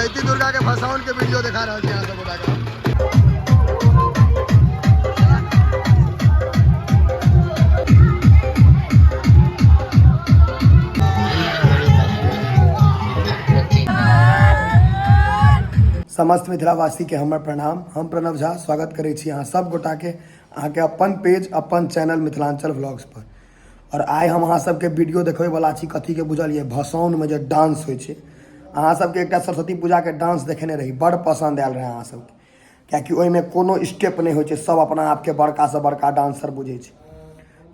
चैती दुर्गा के भसावन के वीडियो दिखा रहा है यहाँ से गोटा का। समस्त मिथिलावासी के हमर प्रणाम। हम प्रणव झा स्वागत करे छी अहाँ सब गोटा के अहाँ के अपन पेज अपन चैनल मिथिलांचल व्लॉग्स पर। और आइ हम अहाँ सबके वीडियो देखबे वाला छी कथी के बुझलिए, भसाउन में जो डांस होय छे। अहाँ सबके एकटा सरस्वती पूजा के डांस देखेने रही, बड़ पसंद आयल रहे अहाँ सबके, कियाकि ओहि में कोनो स्टेप नहीं होय छे, सब अपना आप के बड़का से बड़का डांसर बुझे छे।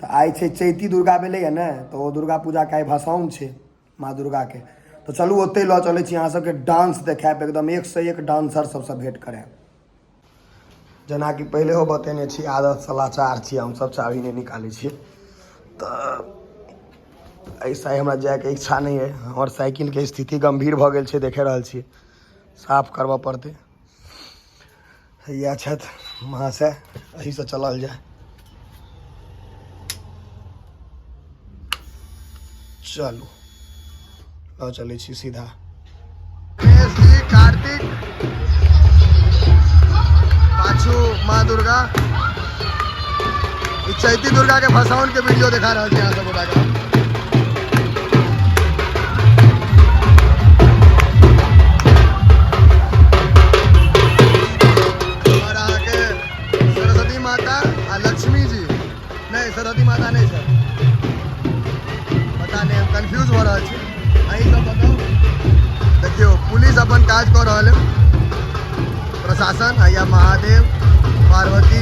तो आइ छे चैती दुर्गा भेलै ने, तो दुर्गा पूजा के आइ भसाउन छे माँ दुर्गा के। तो चलू ओते ल चले छी अहाँ सबके डांस देखाब, एकदम एक से एक डांसर सबसे भेंट कराब। जना कि पहले हो बतेने छी, आदत सलाचार छी हम सब, चाभी नहीं निकाले छी। तो ऐसा ही हमरा जाए के इच्छा नहीं है। हमार साइकिल के स्थिति गंभीर भ गेल छे, देखे रहल छी, साफ करवा पड़ते। या छत वहाँ से अही से चलल जाए। चलू ल चले छी सीधा। कार्तिक पाछू माँ दुर्गा, चैती दुर्गा के भसावन के वीडियो दिखा रहा है यहाँ से गोटा का। और अहाँ के सरस्वती माता आ लक्ष्मी जी, नहीं सरस्वती माता नहीं सर, पता नहीं, हम कंफ्यूज हो रहा है। अहीं सब बताओ। देखियो पुलिस अपन काज कर रहा है, प्रशासन या महादेव पार्वती।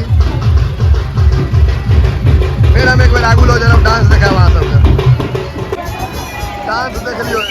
फिर हम एक बार आगू लो जरा डांस देखा वहाँ सब डांस देख लियो।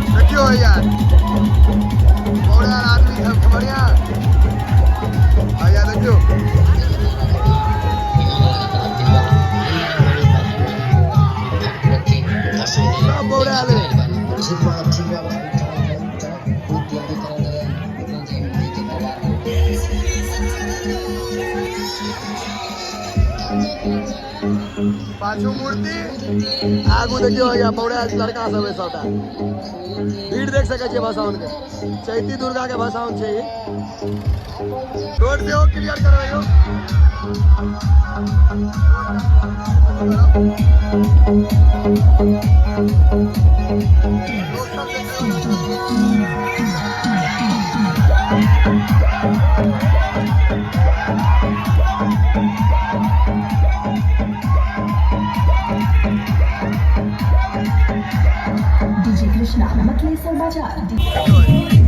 देखियो यार, बड़ा आदमी सब बढ़िया आया। देखियो सब बड़ा ले पाछू मूर्ति आगू। देखियो या बड़ा लड़का सब है, सबटा भीड़ देख सके छे भसाउन के। चैती दुर्गा के भसाउन छे। रोड से हो क्लियर करवाइयो। समाचार